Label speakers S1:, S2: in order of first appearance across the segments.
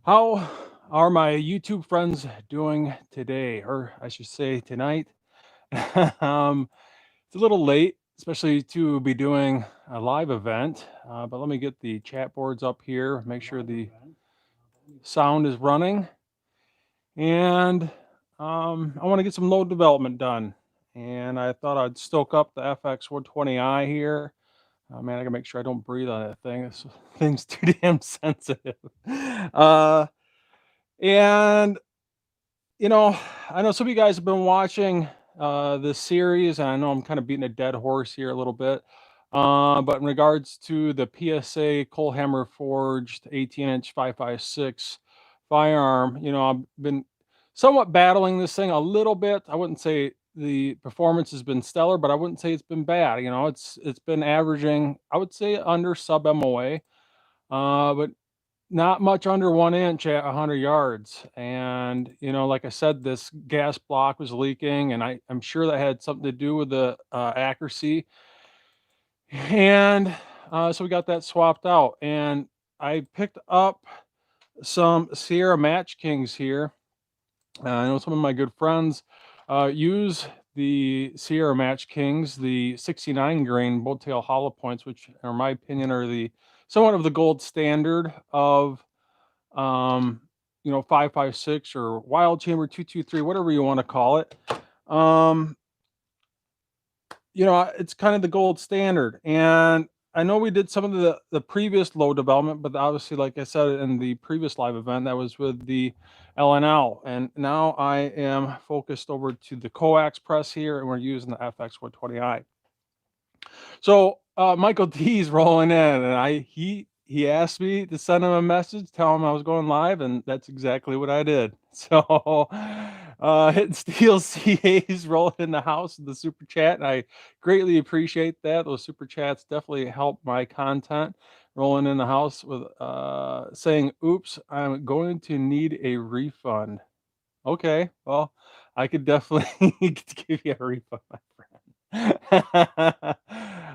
S1: How are my YouTube friends doing today, or I should say tonight? um, it's a little late, especially to be doing a live event, but let me get the chat boards up here, make sure the sound is running, and I want to get some load development done. And I thought I'd stoke up the FX120i here. Man, I gotta make sure I don't breathe on that thing. This thing's too damn sensitive. Uh, and I know some of you guys have been watching this series, and I know I'm kind of beating a dead horse here a little bit. But in regards to the PSA Coal Hammer Forged 18-inch 5.56 firearm, I've been somewhat battling this thing a little bit. I wouldn't say the performance has been stellar, but I wouldn't say it's been bad. It's been averaging, I would say, under sub MOA. But not much under 1 inch at 100 yards. And, like I said, this gas block was leaking, and I'm sure that had something to do with the accuracy. And so we got that swapped out. And I picked up some Sierra Match Kings here. I know some of my good friends use the Sierra Match Kings, the 69 grain bowtail hollow points, which, in my opinion, are the somewhat of the gold standard of 5.56 or wild chamber 223, whatever you want to call it. um it's kind of the gold standard. And I know we did some of the previous low development, but obviously, like I said in the previous live event, that was with the LNL, and now I am focused over to the coax press here, and we're using the FX120i. So Michael D's rolling in, and he asked me to send him a message, tell him I was going live, and that's exactly what I did. So hitting Steel CA's rolling in the house with the super chat, and I greatly appreciate that. Those super chats definitely help my content. Rolling in the house with saying, "Oops, I'm going to need a refund." Okay, well, I could definitely give you a refund, my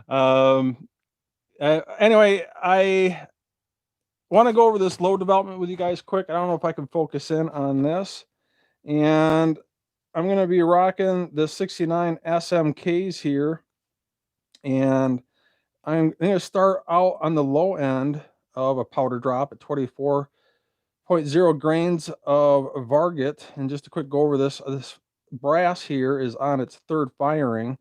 S1: friend. Anyway, I want to go over this load development with you guys quick. I don't know if I can focus in on this. And I'm going to be rocking the 69 SMKs here. And I'm going to start out on the low end of a powder drop at 24.0 grains of Varget. And just a quick go over this brass here is on its third firing.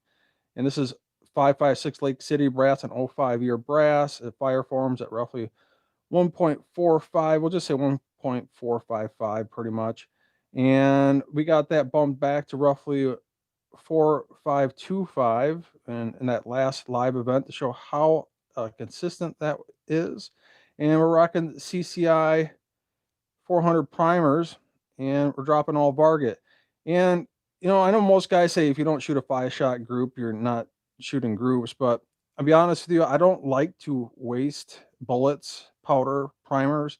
S1: And this is 5.56 Lake City brass and 05-year brass. It fire forms at roughly 1.45. We'll just say 1.455 pretty much. And we got that bumped back to roughly 4.525 in that last live event to show how consistent that is. And we're rocking CCI 400 primers, and we're dropping all Varget. And I know most guys say if you don't shoot a 5-shot group, you're not shooting groups, but I'll be honest with you, I don't like to waste bullets, powder, primers,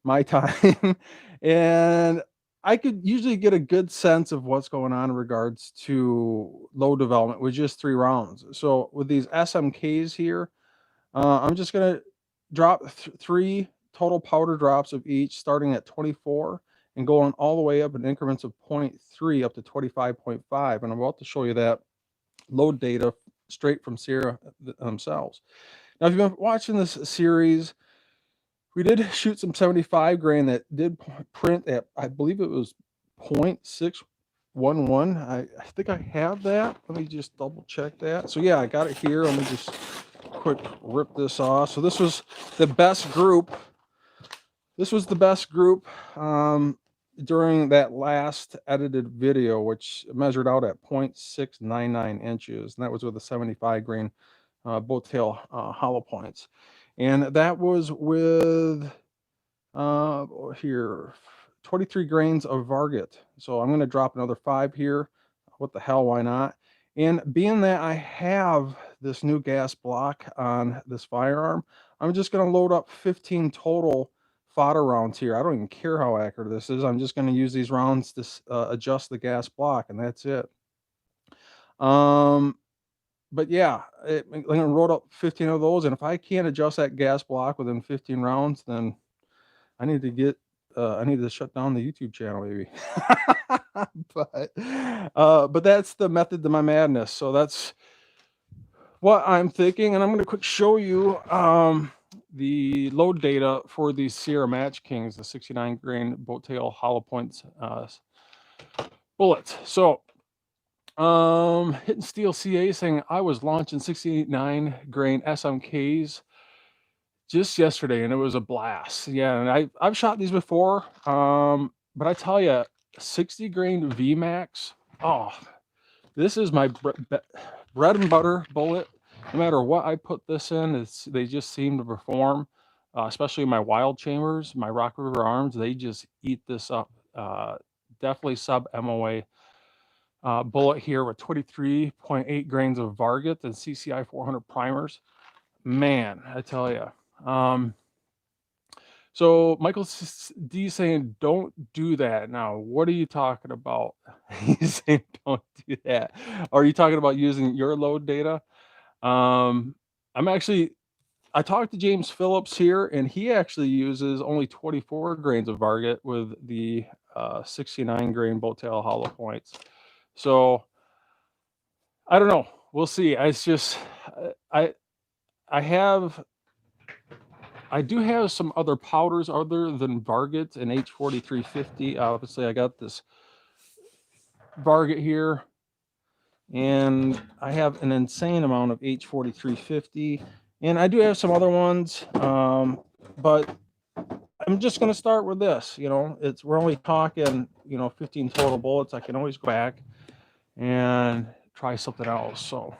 S1: my time. And I could usually get a good sense of what's going on in regards to load development with just 3 rounds. So with these SMKs here, I'm just going to drop 3 total powder drops of each, starting at 24 and going all the way up in increments of 0.3 up to 25.5. And I'm about to show you that load data straight from Sierra themselves. Now, if you've been watching this series, we did shoot some 75 grain that did print at, I believe it was 0.611. I think I have that. Let me just double check that. So yeah, I got it here. Let me just quick rip this off. So this was the best group. This was the best group during that last edited video, which measured out at 0.699 inches. And that was with a 75 grain bowtail hollow points. And that was with here 23 grains of Varget. So I'm going to drop another 5 here. What the hell, why not? And being that I have this new gas block on this firearm, I'm just going to load up 15 total fodder rounds here. I don't even care how accurate this is. I'm just going to use these rounds to adjust the gas block, and that's it. But yeah, I'm going to load up 15 of those, and if I can't adjust that gas block within 15 rounds, then I need to get I need to shut down the YouTube channel maybe. But that's the method to my madness. So that's what I'm thinking, and I'm going to quick show you the load data for the Sierra Match Kings, the 69 grain boat tail hollow points bullets. So Hitting Steel CA saying I was launching 69 grain SMKs just yesterday, and it was a blast. Yeah, and I've shot these before, but I tell you, 60 grain VMAX. Oh, this is my bread and butter bullet. No matter what I put this in, they just seem to perform. Especially my wild chambers, my Rock River arms, they just eat this up. Definitely sub MOA bullet here with 23.8 grains of Varget and CCI 400 primers. Man, I tell you. So Michael D saying, don't do that. Now, what are you talking about? He's saying, don't do that. Are you talking about using your load data? I talked to James Phillips here, and he actually uses only 24 grains of Varget with the 69 grain boat tail hollow points. So I don't know. We'll see. It's just I do have some other powders other than Varget and H4350. Obviously, I got this Varget here, and I have an insane amount of H4350, and I do have some other ones, but I'm just going to start with this. You know, we're only talking 15 total bullets. I can always go back and try something else. So.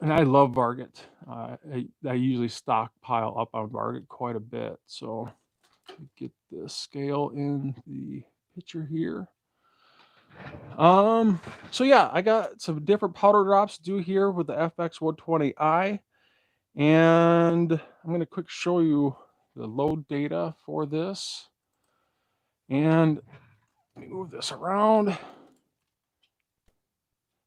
S1: And I love Varget. I usually stockpile up on Varget quite a bit. So get the scale in the picture here. So yeah, I got some different powder drops to do here with the FX120i. And I'm going to quick show you the load data for this. And let me move this around.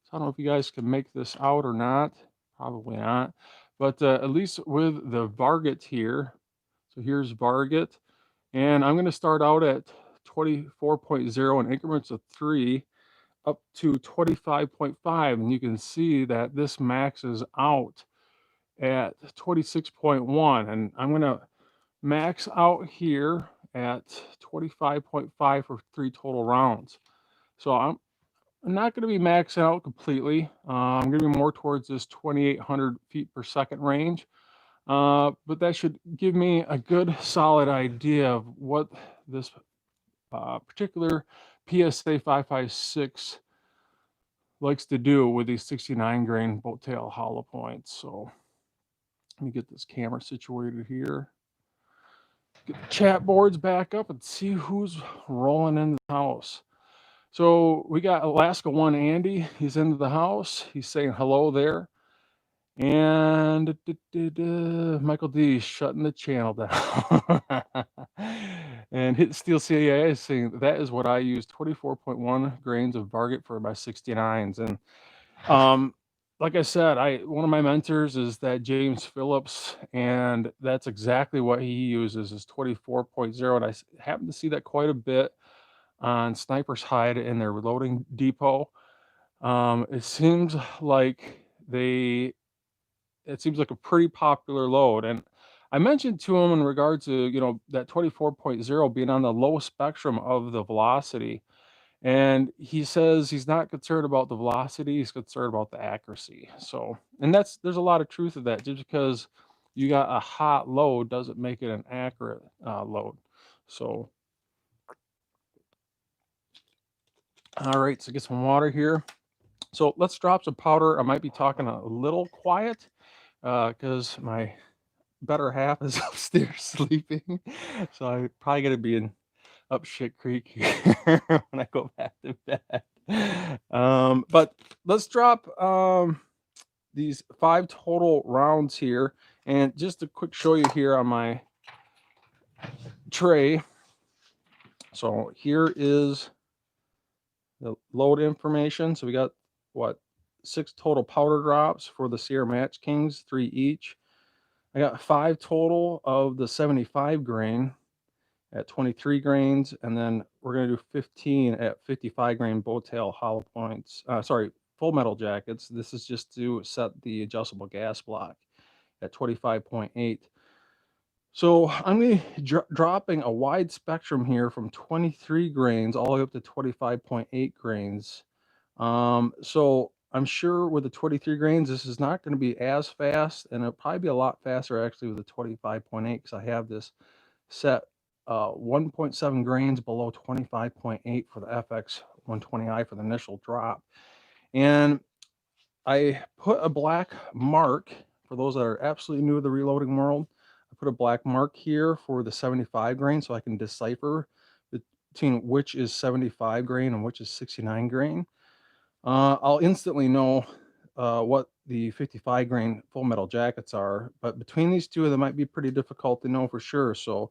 S1: So I don't know if you guys can make this out or not. Probably not. But at least with the Varget here, so here's Varget, and I'm going to start out at 24.0 in increments of 3 up to 25.5, and you can see that this maxes out at 26.1, and I'm going to max out here at 25.5 for 3 total rounds. So I'm not going to be maxing out completely. I'm going to be more towards this 2,800 feet per second range. But that should give me a good solid idea of what this particular PSA 556 likes to do with these 69 grain boat tail hollow points. So let me get this camera situated here. Get the chat boards back up and see who's rolling into the house. So we got Alaska 1 Andy. He's into the house. He's saying hello there. And Michael D shutting the channel down. And Hit Steel CIA is saying that is what I use, 24.1 grains of Varget for my 69s. And like I said, one of my mentors is that James Phillips, and that's exactly what he uses is 24.0. And I happen to see that quite a bit on Sniper's Hide in their reloading depot. It seems like a pretty popular load. And I mentioned to him in regard to, that 24.0 being on the low spectrum of the velocity. And he says he's not concerned about the velocity, he's concerned about the accuracy. So, and there's a lot of truth to that. Just because you got a hot load doesn't make it an accurate load. So, all right, so get some water here. So let's drop some powder. I might be talking a little quiet because my better half is upstairs sleeping. So I probably got to be in up shit creek here when I go back to bed. But let's drop these 5 total rounds here. And just a quick show you here on my tray. So here is the load information. So we got 6 total powder drops for the Sierra Match Kings, 3 each. I got 5 total of the 75 grain. at 23 grains, and then we're going to do 15 at 55 grain bowtail hollow points. Full metal jackets. This is just to set the adjustable gas block at 25.8. So I'm going to be dropping a wide spectrum here from 23 grains all the way up to 25.8 grains. So I'm sure with the 23 grains, this is not going to be as fast, and it'll probably be a lot faster actually with the 25.8, because I have this set 1.7 grains below 25.8 for the FX120i for the initial drop. And I put a black mark for those that are absolutely new to the reloading world. I put a black mark here for the 75 grain so I can decipher between which is 75 grain and which is 69 grain. I'll instantly know what the 55 grain full metal jackets are, but between these two, they might be pretty difficult to know for sure. So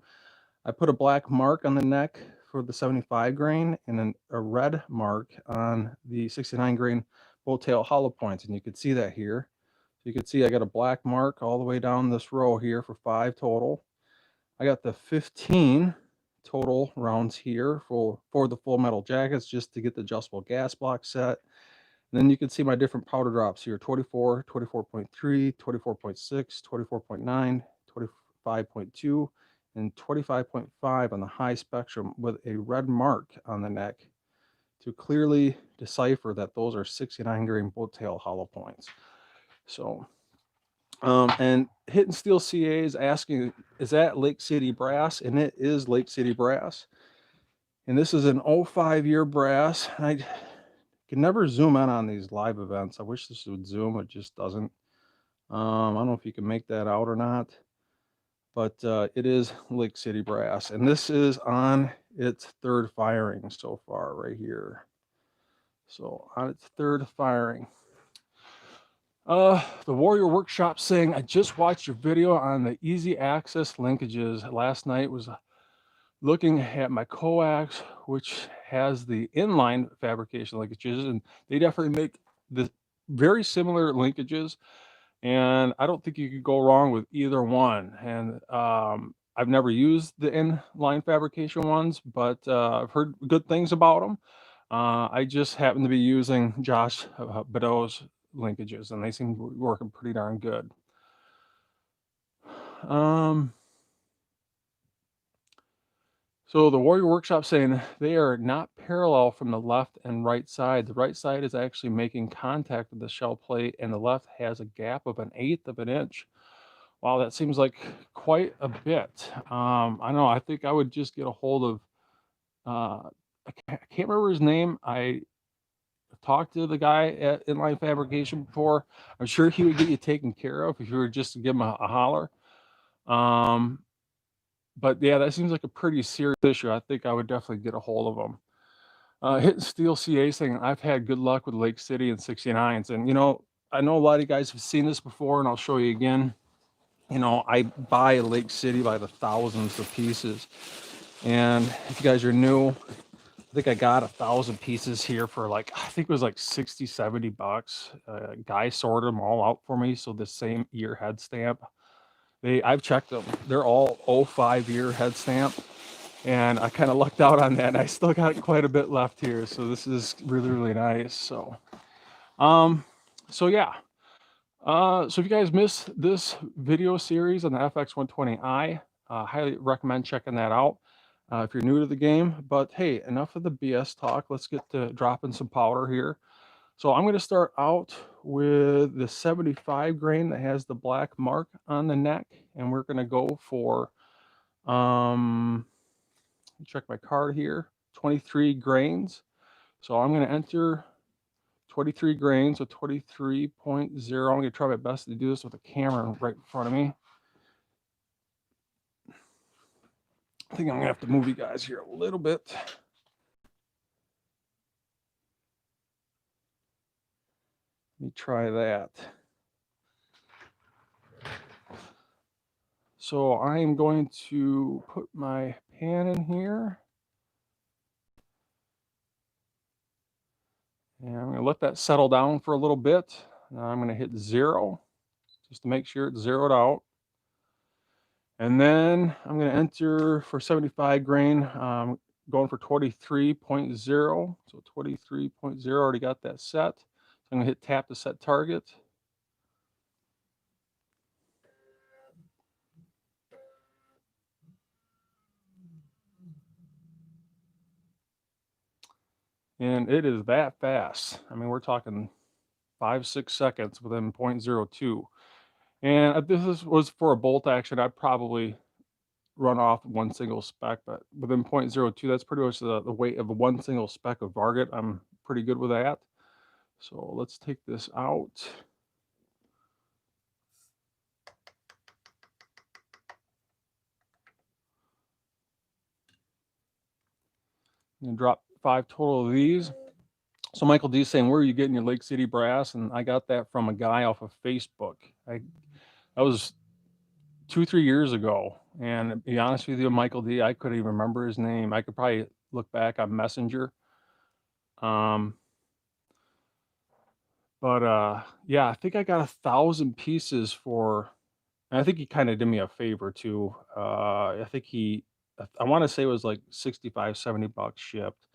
S1: I put a black mark on the neck for the 75 grain and then a red mark on the 69 grain bowtail hollow points. And you can see that here. So you can see I got a black mark all the way down this row here for 5 total. I got the 15 total rounds here for the full metal jackets just to get the adjustable gas block set. And then you can see my different powder drops here: 24, 24.3, 24.6, 24.9, 25.2, and 25.5 on the high spectrum with a red mark on the neck to clearly decipher that those are 69 grain bowtail hollow points. So, and Hitting Steel CA is asking, is that Lake City brass? And it is Lake City brass. And this is an 05 year brass. I can never zoom in on these live events. I wish this would zoom, it just doesn't. I don't know if you can make that out or not, but it is Lake City brass, and this is on its 3rd firing so far right here. So on its 3rd firing. The Warrior Workshop saying, I just watched your video on the easy access linkages. Last night was looking at my coax, which has the inline fabrication linkages, and they definitely make the very similar linkages. And I don't think you could go wrong with either one. And I've never used the inline fabrication ones, but I've heard good things about them. I just happen to be using Josh Badeau's linkages, and they seem to be working pretty darn good. So the Warrior Workshop saying they are not parallel from the left and right side. The right side is actually making contact with the shell plate, and the left has a gap of 1/8 of an inch. Wow, that seems like quite a bit. I don't know. I think I would just get a hold of, I can't remember his name. I talked to the guy at Inline Fabrication before. I'm sure he would get you taken care of if you were just to give him a holler. But yeah, that seems like a pretty serious issue. I think I would definitely get a hold of them. Hitting Steel CA saying, I've had good luck with Lake City and 69s. And, I know a lot of you guys have seen this before, and I'll show you again. I buy Lake City by the thousands of pieces. And if you guys are new, I think I got 1,000 pieces here for I think it was like 60, 70 bucks. Guy sorted them all out for me. So the same year head stamp. I've checked them. They're all 05 year head stamp. And I kind of lucked out on that. And I still got quite a bit left here. So this is really, really nice. So yeah. So if you guys missed this video series on the FX120i, highly recommend checking that out if you're new to the game. But hey, enough of the BS talk. Let's get to dropping some powder here. So I'm going to start out with the 75 grain that has the black mark on the neck, and we're going to go for, check my card here, 23 grains. So I'm going to enter 23 grains with 23.0. I'm going to try my best to do this with a camera right in front of me. I think I'm going to have to move you guys here a little bit. Let me try that. So I'm going to put my pan in here. And I'm going to let that settle down for a little bit. Now I'm going to hit 0 just to make sure it's zeroed out. And then I'm going to enter for 75 grain, going for 23.0. So 23.0, already got that set. So I'm going to hit tap to set target. And it is that fast. I mean, we're talking 5-6 seconds within 0.02. And this was for a bolt action. I'd probably run off one single speck, but within 0.02, that's pretty much the weight of one single speck of Varget. I'm pretty good with that. So let's take this out. And drop 5 total of these. So Michael D saying, where are you getting your Lake City brass? And I got that from a guy off of Facebook. That was 2-3 years ago. And to be honest with you, Michael D, I couldn't even remember his name. I could probably look back on Messenger. Yeah, I think I got 1,000 pieces for, and I think he kind of did me a favor too. I think I want to say it was like 65, 70 bucks shipped.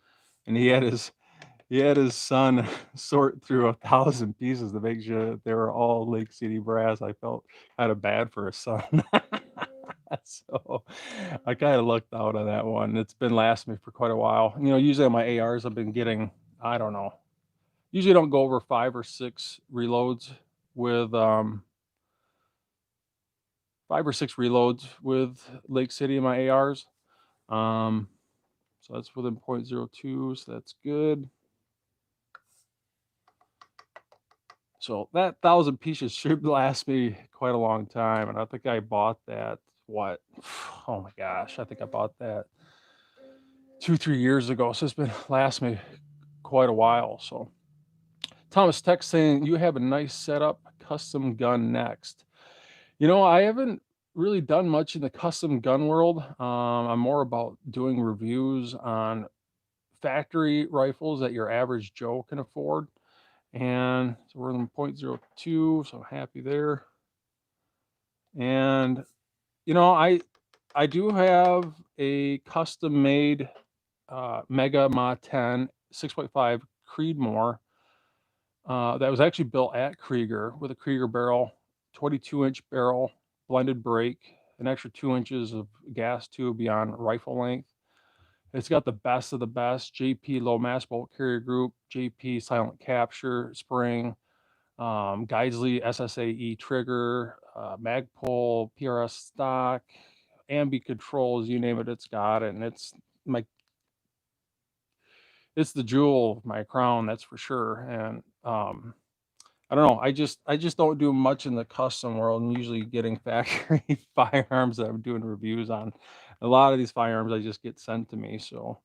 S1: And he had his son sort through 1,000 pieces to make sure that they were all Lake City brass. I felt kind of bad for his son. So I kind of lucked out on that one. It's been lasting me for quite a while. You know, usually on my ARs, I've been getting, I don't know, usually don't go over 5 or 6 reloads with 5 or 6 reloads with Lake City in my ARs. So that's within 0.02, so that's good. So that 1,000 pieces should last me quite a long time. And I think I bought that, what? Oh my gosh, I think I bought that 2-3 years ago. So it's been lasting me quite a while. So Thomas Tech saying, you have a nice setup, custom gun next. You know, I haven't really done much in the custom gun world. I'm more about doing reviews on factory rifles that your average Joe can afford. And so we're in 0.02, so I'm happy there. And you know, I do have a custom made Mega Ma 10 6.5 Creedmoor that was actually built at Krieger with a Krieger barrel, 22-inch barrel, blended brake, an extra 2 inches of gas tube beyond rifle length. It's got the best of the best JP low mass bolt carrier group, JP silent capture spring, Geisley SSAE trigger, Magpul, PRS stock, ambi controls, you name it, it's got it. And it's the jewel of my crown, that's for sure. And I don't know, I just don't do much in the custom world. I'm usually getting factory firearms that I'm doing reviews on. A lot of these firearms I just get sent to me, so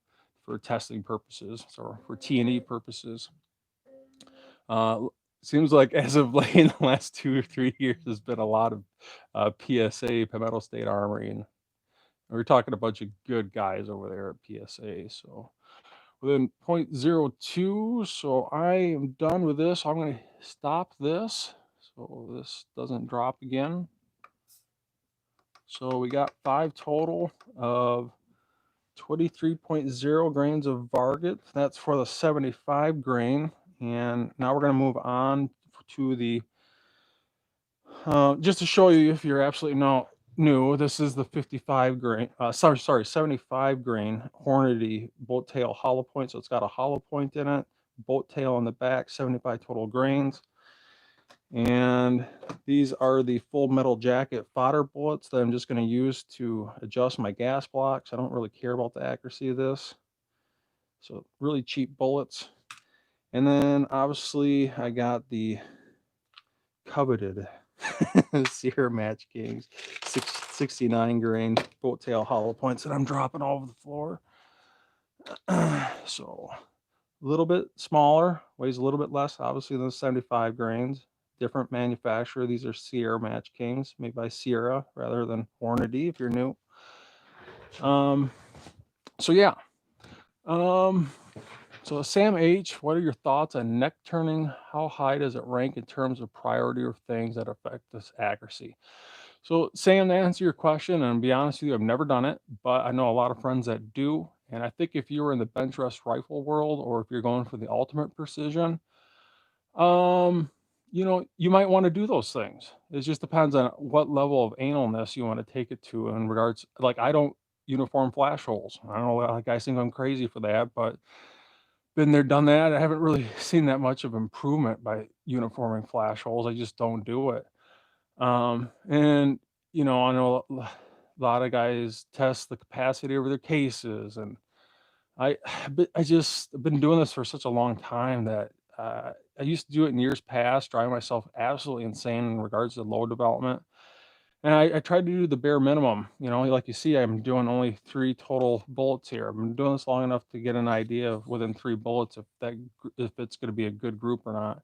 S1: for testing purposes or for T&E purposes. Seems like as of late in the last 2 or 3 years, there's been a lot of PSA, Palmetto State Armory, and we're talking a bunch of good guys over there at PSA. So within 0.02, so I am done with this. I'm going to stop this so this doesn't drop again. So we got 5 total of 23.0 grains of Varget. That's for the 75 grain. And now we're going to move on to the, just to show you if you're absolutely new, this is the 55 grain, 75 grain Hornady bolt tail hollow point. So it's got a hollow point in it, bolt tail on the back, 75 total grains. And these are the full metal jacket fodder bullets that I'm just going to use to adjust my gas blocks. I don't really care about the accuracy of this. So really cheap bullets. And then obviously I got the coveted Sierra Match Kings 69 grain bolt tail hollow points that I'm dropping all over the floor. So a little bit smaller, weighs a little bit less, obviously, than the 75 grains. Different manufacturer. These are Sierra Match Kings, made by Sierra rather than Hornady if you're new. So yeah. So Sam H, what are your thoughts on neck turning? How high does it rank in terms of priority or things that affect this accuracy? So, Sam, to answer your question, and be honest with you, I've never done it, but I know a lot of friends that do. And I think if you were in the bench rest rifle world, or if you're going for the ultimate precision, um, you might want to do those things. It just depends on what level of analness you want to take it to in regards. Like, I don't uniform flash holes. I don't know, like, guys think I'm crazy for that, but been there, done that. I haven't really seen that much of improvement by uniforming flash holes. I just don't do it. And I know a lot of guys test the capacity over their cases, and I, but I've been doing this for such a long time that I used to do it in years past, driving myself absolutely insane in regards to load development. And I tried to do the bare minimum. Like you see, I'm doing only 3 total bullets here. I've been doing this long enough to get an idea of within 3 bullets if it's going to be a good group or not.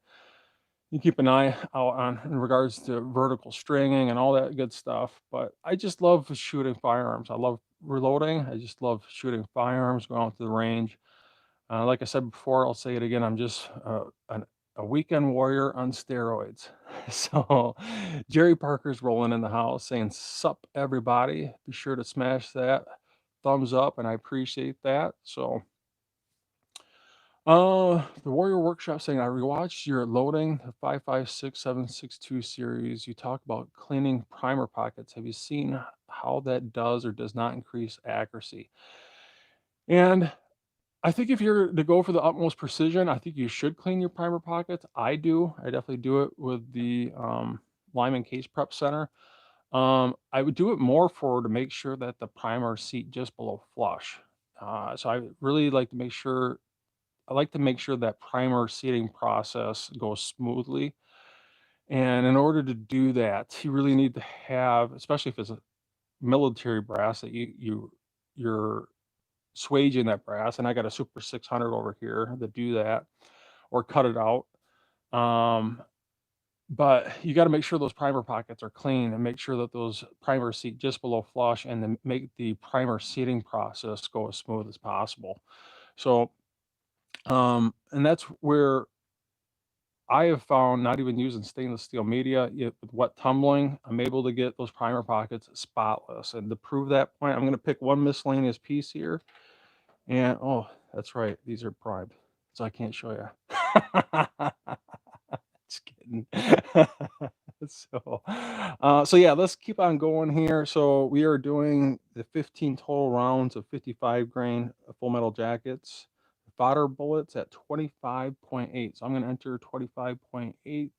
S1: You keep an eye out on in regards to vertical stringing and all that good stuff. But I just love shooting firearms. I love reloading. I just love shooting firearms, going out to the range. Like I said before, I'll say it again. I'm just a weekend warrior on steroids. So Jerry Parker's rolling in the house saying, "Sup, everybody. Be sure to smash that thumbs up, and I appreciate that." So, the Warrior Workshop saying, "I rewatched your loading the 5.56.762 series. You talk about cleaning primer pockets. Have you seen how that does or does not increase accuracy?" And I think if you're to go for the utmost precision, I think you should clean your primer pockets. I do. I definitely do it with the Lyman Case Prep Center. I would do it more to make sure that the primer seat just below flush. So I really like to make sure that primer seating process goes smoothly. And in order to do that, you really need to have, especially if it's a military brass, that you're swaging that brass. And I got a Super 600 over here to do that, or cut it out. Um, but you got to make sure those primer pockets are clean, and make sure that those primer seat just below flush, and then make the primer seating process go as smooth as possible. So, and that's where I have found, not even using stainless steel media, with wet tumbling, I'm able to get those primer pockets spotless. And to prove that point, I'm going to pick one miscellaneous piece here. And oh, that's right, these are primed, so I can't show you. Just kidding. So yeah, let's keep on going here. So we are doing the 15 total rounds of 55 grain full metal jackets. Fodder bullets at 25.8. So I'm going to enter 25.8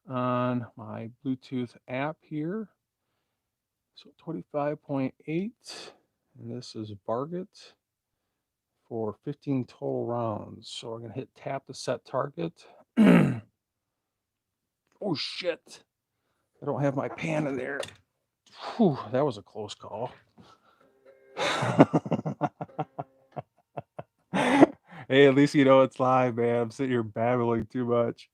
S1: on my Bluetooth app here. So 25.8, and this is Varget for 15 total rounds. So we're going to hit tap to set target. Oh shit, I don't have my pan in there. Whew, that was a close call. Hey, at least you know it's live, man. I'm sitting here babbling too much.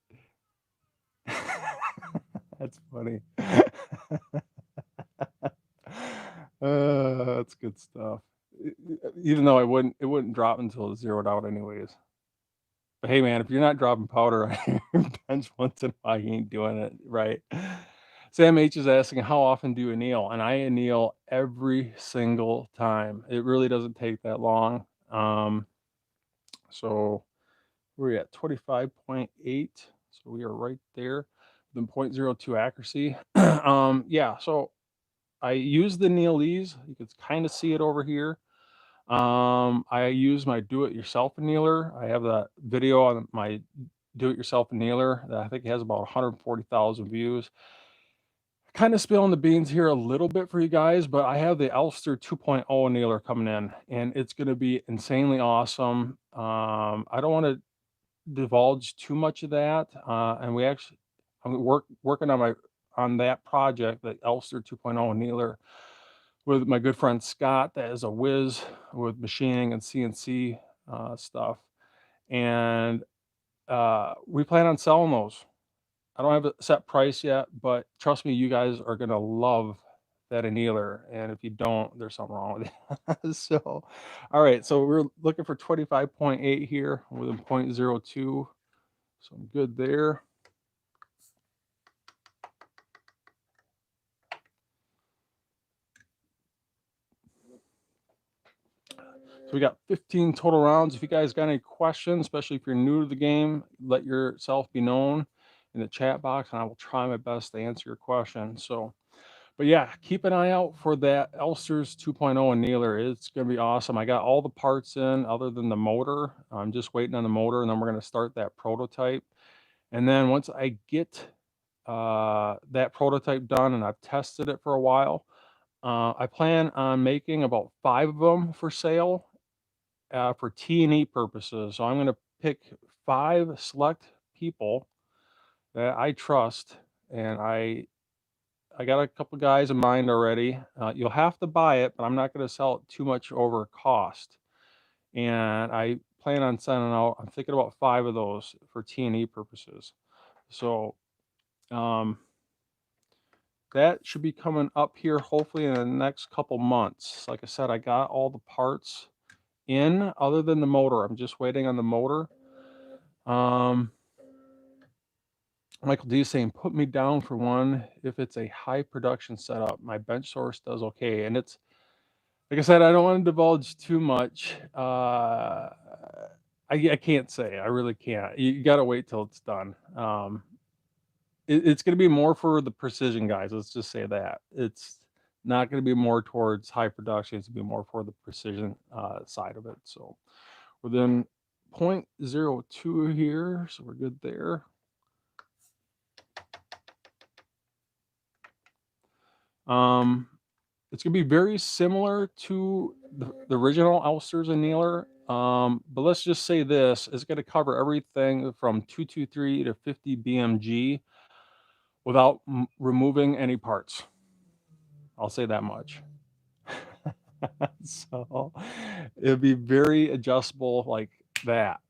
S1: That's funny. That's good stuff. Even though it wouldn't drop until it zeroed out anyways. But hey, man, if you're not dropping powder on your bench once in a while, you ain't doing it right. Sam H is asking, how often do you anneal? And I anneal every single time. It really doesn't take that long. So we're at 25.8. So we are right there. Then 0.02 accuracy. Yeah, so I use the Neelese. You can kind of see it over here. I use my do-it-yourself annealer. I have that video on my do-it-yourself annealer that I think has about 140,000 views. Kind of spilling the beans here a little bit for you guys, but I have the Elfster 2.0 annealer coming in, and it's going to be insanely awesome. I don't want to divulge too much of that, and I'm working on that project, the Elfster 2.0 annealer, with my good friend Scott, that is a whiz with machining and CNC stuff. And we plan on selling those. I don't have a set price yet, but trust me, you guys are going to love that annealer. And if you don't, there's something wrong with it. So, all right. So we're looking for 25.8 here with a 0.02. So I'm good there. So we got 15 total rounds. If you guys got any questions, especially if you're new to the game, let yourself be known in the chat box, and I will try my best to answer your question. So, but yeah, keep an eye out for that Elfsters 2.0 annealer. It's going to be awesome. I got all the parts in other than the motor. I'm just waiting on the motor, and then we're going to start that prototype. And then once I get that prototype done and I've tested it for a while, I plan on making about 5 of them for sale for T&E purposes. So I'm going to pick 5 select people that I trust, and I got a couple guys in mind already. You'll have to buy it, but I'm not going to sell it too much over cost. And I plan on sending out, I'm thinking about 5 of those for T&E purposes. So that should be coming up here hopefully in the next couple months. Like I said, I got all the parts in other than the motor. I'm just waiting on the motor. Michael D is saying, put me down for one if it's a high production setup. My bench source does okay. And it's, like I said, I don't want to divulge too much. I can't say. I really can't. You got to wait till it's done. It's going to be more for the precision guys. Let's just say that. It's not going to be more towards high production. It's going to be more for the precision side of it. So within 0.02 here. So we're good there. It's going to be very similar to the original Elfster's annealer. But let's just say this, it's going to cover everything from 223 to 50 BMG without removing any parts. I'll say that much. So it'll be very adjustable like that.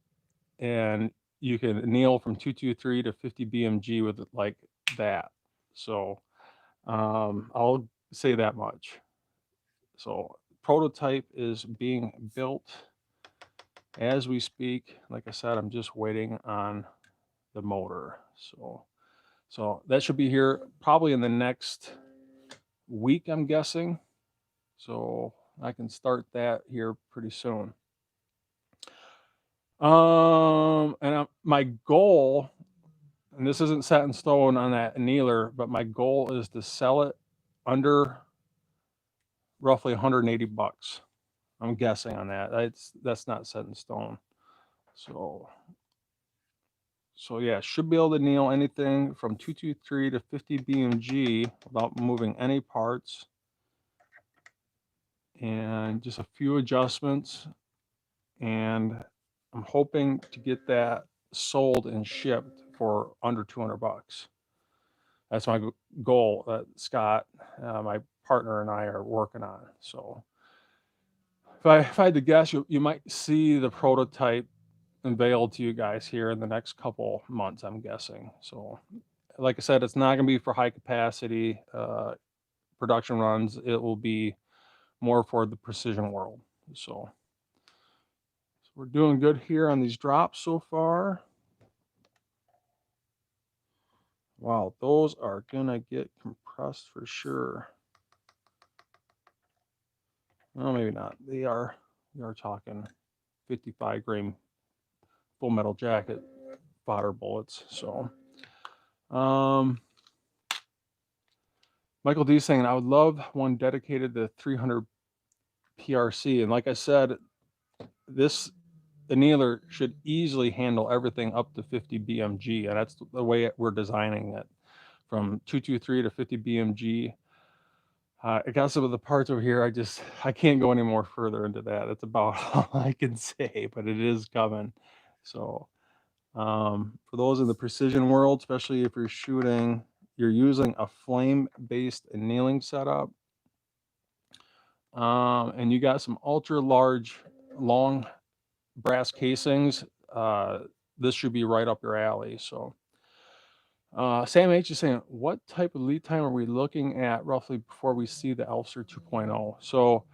S1: And you can anneal from 223 to 50 BMG with it like that. So I'll say that much. So prototype is being built as we speak. Like I said, I'm just waiting on the motor. So that should be here probably in the next week, I'm guessing. So I can start that here pretty soon. My goal, and this isn't set in stone on that annealer, but my goal is to sell it under roughly 180 bucks. I'm guessing on that. That's not set in stone. So yeah, should be able to anneal anything from 223 to 50 BMG without moving any parts. And just a few adjustments. And I'm hoping to get that sold and shipped for under 200 bucks. That's my goal that Scott, my partner, and I are working on. So if I had to guess, you might see the prototype unveiled to you guys here in the next couple months, I'm guessing. So like I said, it's not going to be for high capacity production runs. It will be more for the precision world. So we're doing good here on these drops so far. Wow, those are gonna get compressed for sure. Well, maybe not. We are talking 55 grain full metal jacket fodder bullets. So Michael D saying, I would love one dedicated to 300 PRC. And like I said, this annealer should easily handle everything up to 50 BMG. And that's the way we're designing it, from 223 to 50 BMG. I got some of the parts over here. I can't go any more further into that. That's about all I can say, but it is coming. So for those in the precision world, especially if you're using a flame-based annealing setup, and you got some ultra large, long brass casings, this should be right up your alley. So Sam H is saying, what type of lead time are we looking at roughly before we see the Elfster 2.0? So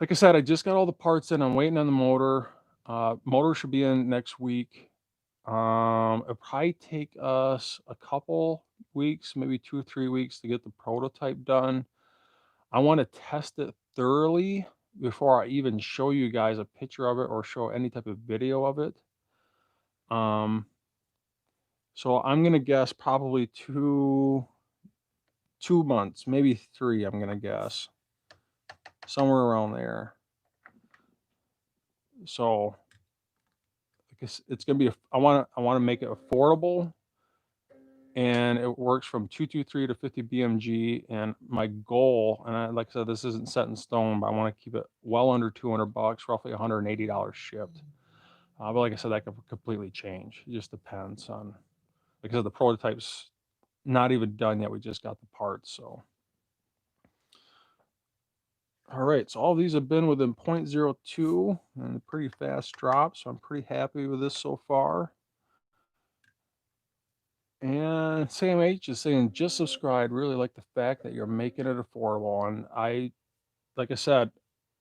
S1: like I said, I just got all the parts in. I'm waiting on the motor. Motor should be in next week. It'll probably take us a couple weeks, maybe 2 or 3 weeks to get the prototype done. I want to test it thoroughly before I even show you guys a picture of it or show any type of video of it. So I'm gonna guess probably two months, maybe 3. I'm gonna guess somewhere around there. So it's gonna be. I want to make it affordable, and it works from 223 to 50 BMG. And my goal, and like I said, this isn't set in stone, but I want to keep it well under $200, roughly $180 shipped. But like I said, that could completely change. It just depends on, like I said, the prototype's not even done yet. We just got the parts, so. All right, so all these have been within 0.02 and a pretty fast drop, so I'm pretty happy with this so far. And Sam H is saying, just subscribe. Really like the fact that you're making it affordable. And like I said,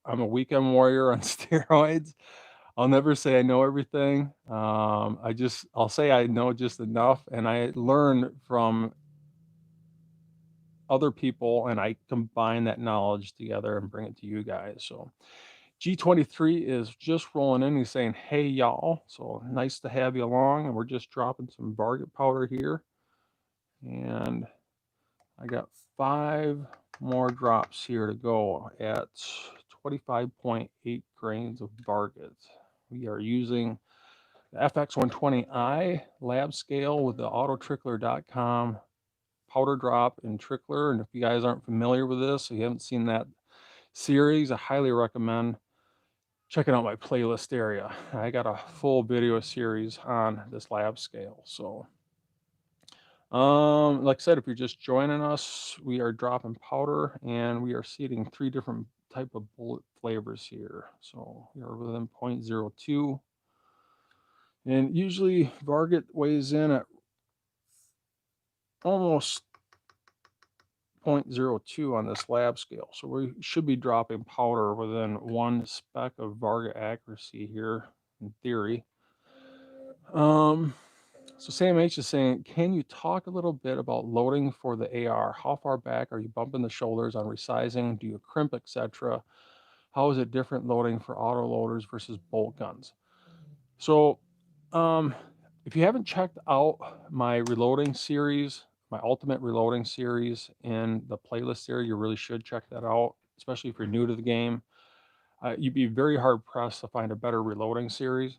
S1: I'm a weekend warrior on steroids. I'll never say I know everything. I'll say I know just enough, and I learn from other people, and I combine that knowledge together and bring it to you guys. So G23 is just rolling in. He's saying, hey, y'all. So nice to have you along. And we're just dropping some Varget powder here. And I got 5 more drops here to go at 25.8 grains of Varget. We are using the FX120i lab scale with the autotrickler.com powder drop and trickler. And if you guys aren't familiar with this, or you haven't seen that series, I highly recommend checking out my playlist area. I got a full video series on this lab scale. So like I said, if you're just joining us, we are dropping powder and we are seeding 3 different type of bullet flavors here. So we are within 0.02. And usually Varget weighs in at almost 0.02 on this lab scale. So we should be dropping powder within 1 speck of Varget accuracy here in theory. So Sam H is saying, can you talk a little bit about loading for the AR? How far back are you bumping the shoulders on resizing? Do you crimp, etc.? How is it different loading for auto loaders versus bolt guns? So if you haven't checked out my reloading series, my ultimate reloading series in the playlist there, you really should check that out, especially if you're new to the game. You'd be very hard pressed to find a better reloading series.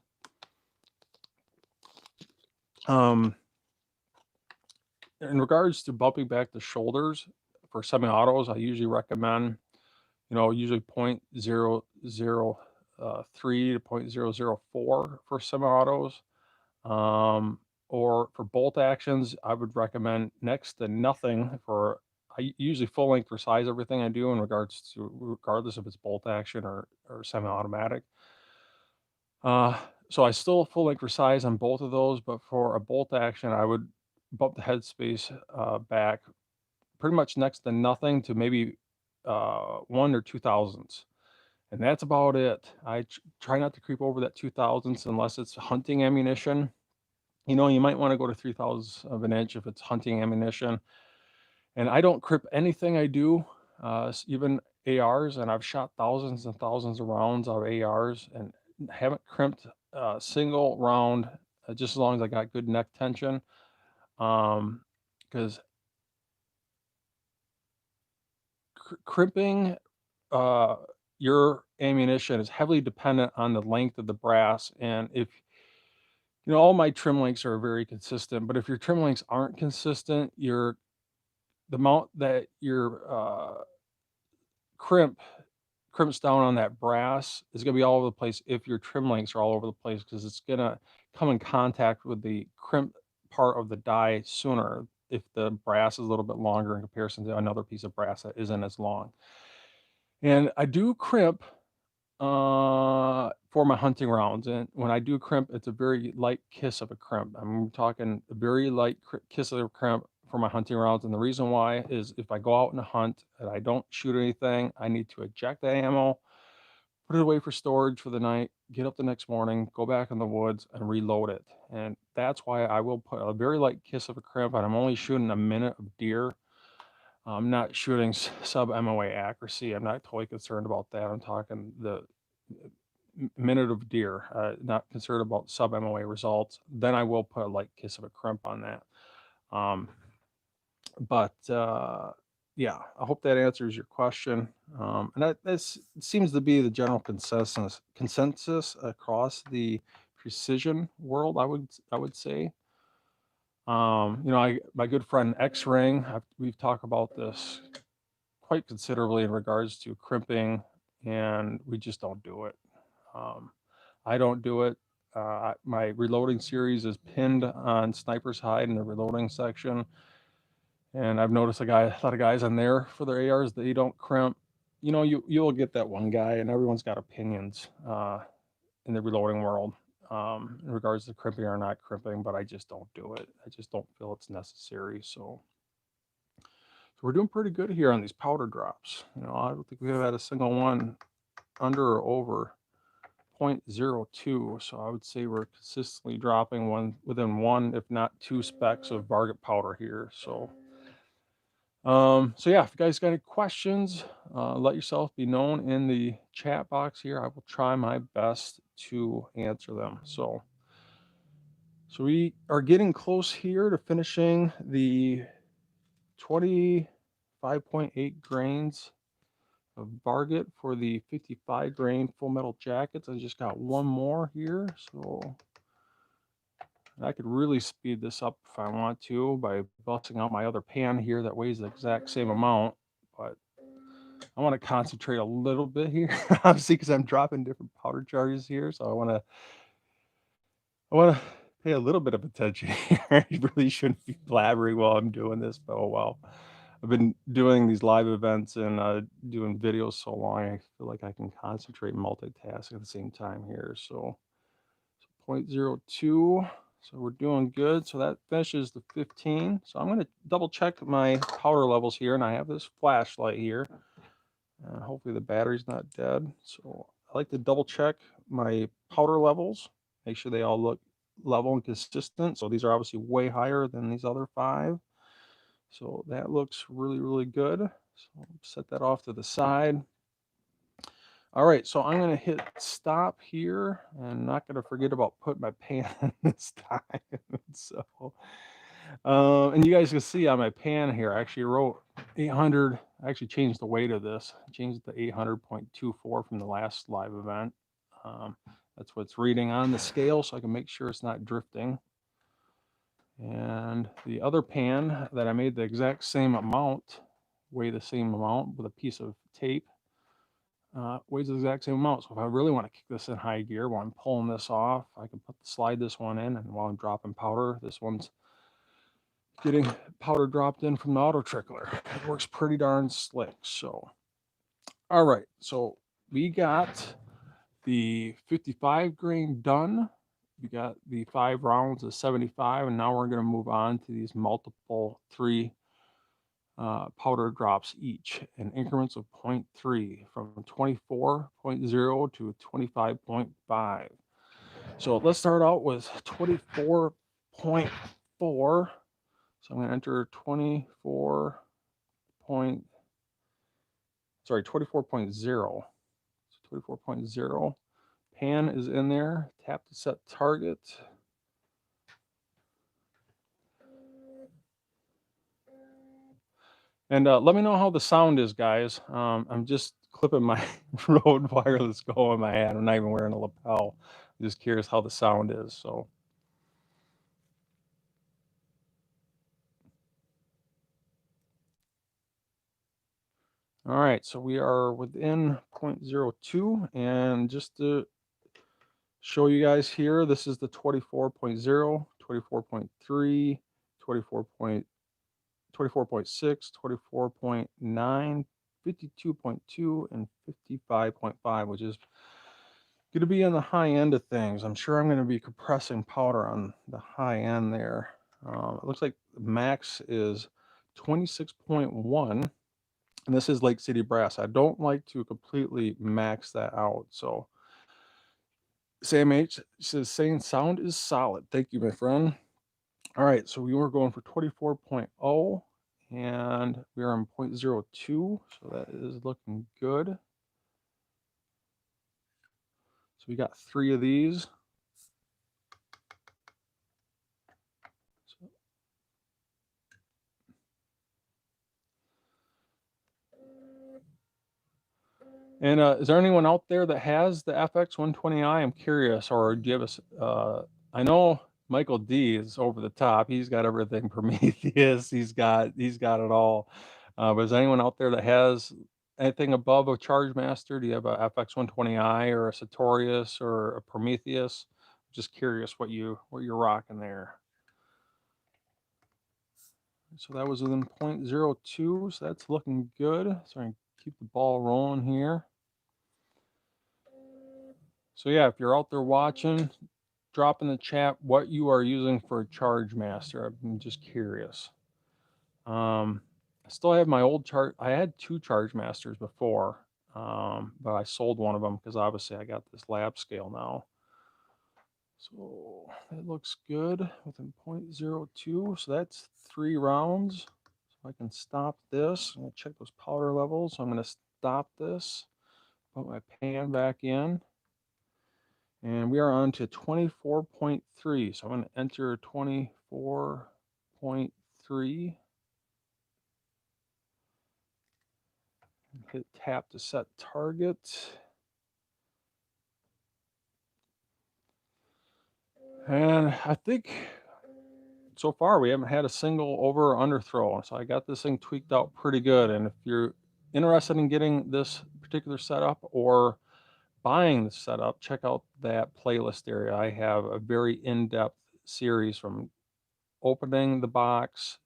S1: In regards to bumping back the shoulders for semi-autos, I usually recommend, usually 0.003 to 0.004 for semi-autos. Or for bolt actions, I would recommend next to nothing for, I usually full length resize everything I do in regards to, regardless if it's bolt action or semi-automatic. So I still full length resize on both of those, but for a bolt action, I would bump the headspace back pretty much next to nothing to maybe 1 or 2 thousandths. And that's about it. I try not to creep over that 2 thousandths unless it's hunting ammunition. You might want to go to 3 thousandths of an inch if it's hunting ammunition. And I don't crimp anything I do, even ARs, and I've shot thousands and thousands of rounds out of ARs and haven't crimped a single round, just as long as I got good neck tension. Because crimping your ammunition is heavily dependent on the length of the brass. And if all my trim lengths are very consistent, but if your trim lengths aren't consistent, the amount that your crimps down on that brass is going to be all over the place if your trim lengths are all over the place, because it's going to come in contact with the crimp part of the die sooner if the brass is a little bit longer in comparison to another piece of brass that isn't as long. And I do crimp for my hunting rounds, and when I do crimp, it's a very light kiss of a crimp. I'm talking a very light kiss of a crimp for my hunting rounds. And the reason why is if I go out and hunt and I don't shoot anything, I need to eject the ammo, put it away for storage for the night, get up the next morning, go back in the woods and reload it. And that's why I will put a very light kiss of a crimp, and I'm only shooting a minute of deer. I'm not shooting sub MOA accuracy. I'm not totally concerned about that. I'm talking the minute of deer, not concerned about sub MOA results. Then I will put a light kiss of a crimp on that. But yeah, I hope that answers your question. And this seems to be the general consensus across the precision world. I would say. You know, my good friend X Ring, we've talked about this quite considerably in regards to crimping, and we just don't do it. I don't do it. My reloading series is pinned on Sniper's Hide in the reloading section, and I've noticed a lot of guys on there for their ARs, they don't crimp. You know, you'll get that one guy, and everyone's got opinions in the reloading world in regards to crimping or not crimping, but I just don't do it. I just don't feel it's necessary. So we're doing pretty good here on these powder drops. You know, I don't think we've had a single one under or over 0.02. So I would say we're consistently dropping within one, if not two specs of Varget powder here. So yeah, if you guys got any questions, let yourself be known in the chat box here. I will try my best to answer them. So we are getting close here to finishing the 25.8 grains of Varget for the 55 grain full metal jackets. I just got one more here, so I could really speed this up if I want to by busting out my other pan here that weighs the exact same amount, but I want to concentrate a little bit here, obviously, because I'm dropping different powder charges here, so I want to pay a little bit of attention here. I really shouldn't be blabbering while I'm doing this, but oh well. I've been doing these live events and doing videos so long, I feel like I can concentrate and multitask at the same time here. So 0.02. So we're doing good. So that finishes the 15. So I'm going to double check my powder levels here, and I have this flashlight here. Hopefully the battery's not dead. So I like to double check my powder levels, make sure they all look level and consistent. So these are obviously way higher than these other 5. So that looks really, really good. So set that off to the side. All right, so I'm going to hit stop here. I'm not going to forget about putting my pan in this time. So, and you guys can see on my pan here, I actually wrote 800. I actually changed the weight of this. I changed it to 800.24 from the last live event. That's what's reading on the scale, so I can make sure it's not drifting. And the other pan that I made the exact same amount, weigh the same amount with a piece of tape, weighs the exact same amount. So if I really want to kick this in high gear while I'm pulling this off, I can slide this one in, and while I'm dropping powder, this one's getting powder dropped in from the auto trickler. It works pretty darn slick. So, all right, so we got the 55 grain done. We got the 5 rounds of 75, and now we're going to move on to these multiple 3 powder drops each in increments of 0.3 from 24.0 to 25.5. So let's start out with 24.4. So I'm going to enter 24.0. So 24.0. Pan is in there. Tap to set target. And let me know how the sound is, guys. I'm just clipping my Rode Wireless Go in my hand. I'm not even wearing a lapel. I'm just curious how the sound is. So. All right, so we are within 0.02, and just to show you guys here, this is the 24.0, 24.3, 24.6, 24.9, 52.2, and 55.5, which is going to be on the high end of things. I'm sure I'm going to be compressing powder on the high end there. It looks like max is 26.1. And this is Lake City Brass. I don't like to completely max that out. So Sam H says, saying sound is solid. Thank you, my friend. All right, so we were going for 24.0, and we are on 0.02, so that is looking good. So we got 3 of these. So, and is there anyone out there that has the FX120i? I'm curious, or do you have I know Michael D is over the top. He's got everything Prometheus. He's got it all. But is anyone out there that has anything above a Charge Master? Do you have a FX120i or a Sartorius or a Prometheus? Just curious what you're rocking there. So that was within 0.02, so that's looking good. So I can keep the ball rolling here. So yeah, if you're out there watching, drop in the chat what you are using for a Charge Master. I'm just curious. I still have my old chart. I had 2 Charge Masters before, but I sold one of them because obviously I got this lab scale now. So that looks good within 0.02. So that's 3 rounds. So I can stop this. I'm going to check those powder levels. So I'm going to stop this, put my pan back in. And we are on to 24.3. So I'm going to enter 24.3. Hit tap to set target. And I think so far we haven't had a single over or under throw. So I got this thing tweaked out pretty good. And if you're interested in getting this particular setup or buying the setup, check out that playlist area. I have a very in-depth series from opening the box,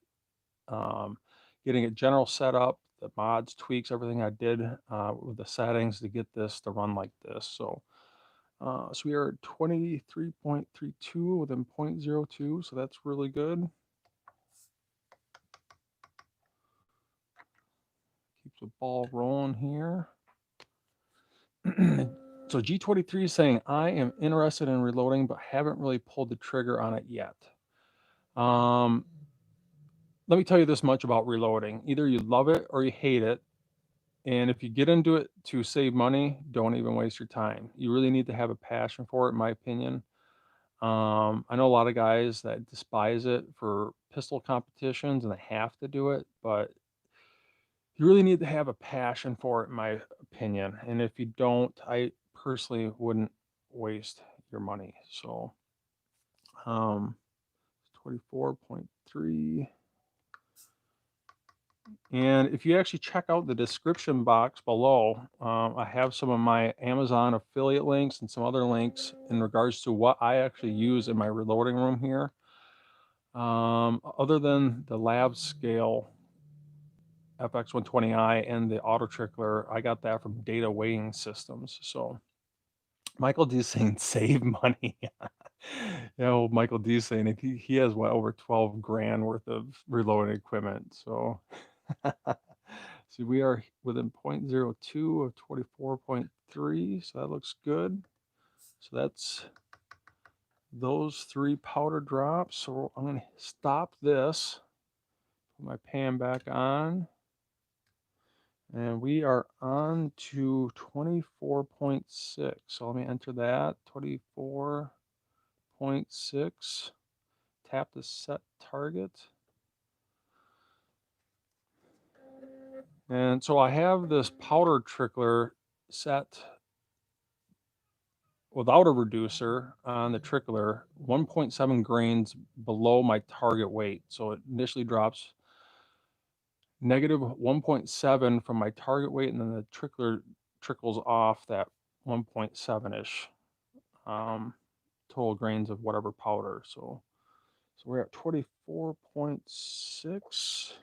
S1: getting a general setup, the mods, tweaks, everything I did with the settings to get this to run like this. So we are at 23.32 within 0.02, so that's really good. Keeps the ball rolling here. So G23 is saying, I am interested in reloading, but haven't really pulled the trigger on it yet. Let me tell you this much about reloading. Either you love it or you hate it. And if you get into it to save money, don't even waste your time. You really need to have a passion for it, in my opinion. I know a lot of guys that despise it for pistol competitions and they have to do it, but you really need to have a passion for it, in my opinion. And if you don't, I personally wouldn't waste your money. So, 24.3. And if you actually check out the description box below, I have some of my Amazon affiliate links and some other links in regards to what I actually use in my reloading room here. Other than the lab scale FX120i and the auto trickler, I got that from Data Weighing Systems. So Michael D saying save money. Michael D saying he has what, over 12 grand worth of reloading equipment. So see, we are within 0.02 of 24.3, so that looks good. So that's those 3 powder drops. So I'm going to stop this, put my pan back on, and we are on to 24.6. So let me enter that, 24.6. Tap the set target. And so I have this powder trickler set without a reducer on the trickler, 1.7 grains below my target weight. So it initially drops negative 1.7 from my target weight, and then the trickler trickles off that 1.7-ish total grains of whatever powder. So we're at 24.6.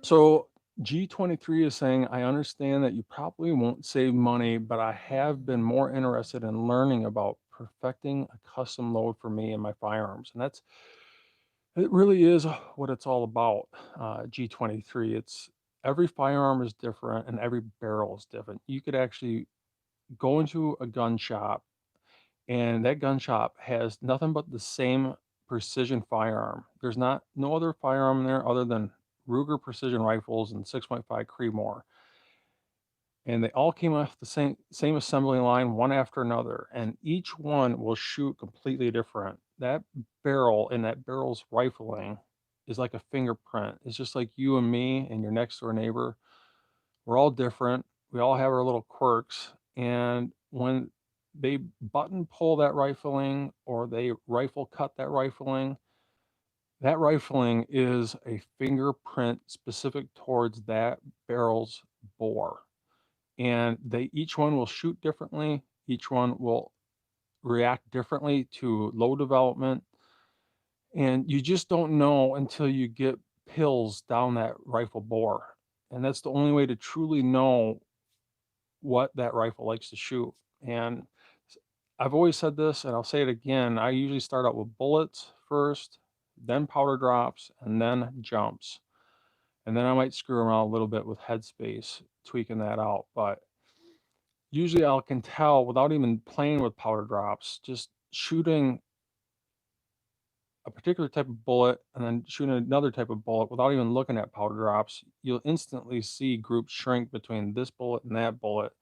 S1: So G23 is saying, I understand that you probably won't save money, but I have been more interested in learning about perfecting a custom load for me and my firearms. And It really is what it's all about, G23. It's every firearm is different and every barrel is different. You could actually go into a gun shop, and that gun shop has nothing but the same precision firearm. There's not no other firearm there other than Ruger precision rifles and 6.5 Creedmoor, and they all came off the same assembly line, one after another, and each one will shoot completely different. That barrel and that barrel's rifling is like a fingerprint. It's just like you and me and your next door neighbor. We're all different. We all have our little quirks, and when they button pull that rifling or they rifle cut that rifling is a fingerprint specific towards that barrel's bore, and they each one will shoot differently. Each one will react differently to low development, and you just don't know until you get pills down that rifle bore, and that's the only way to truly know what that rifle likes to shoot. And I've always said this, and I'll say it again. I usually start out with bullets first, then powder drops, and then jumps, and then I might screw around a little bit with headspace, tweaking that out. But usually I can tell without even playing with powder drops, just shooting a particular type of bullet and then shooting another type of bullet without even looking at powder drops, you'll instantly see groups shrink between this bullet and that bullet.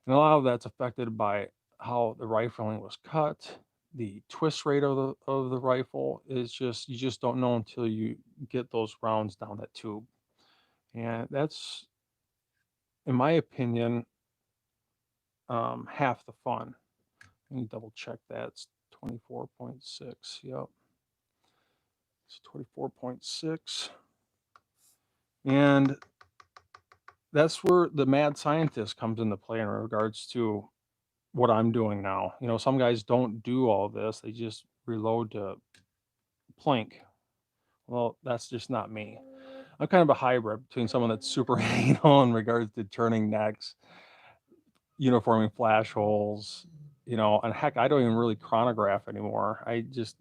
S1: And a lot of that's affected by how the rifling was cut. The twist rate of the rifle is just, you just don't know until you get those rounds down that tube. And that's, in my opinion, half the fun. Let me double check that. It's 24.6. Yep. It's 24.6. And that's where the mad scientist comes into play in regards to what I'm doing now. You know, some guys don't do all this, they just reload to plink. Well, that's just not me. I'm kind of a hybrid between someone that's super anal in regards to turning necks, uniforming flash holes, you know, and heck, I don't even really chronograph anymore. I just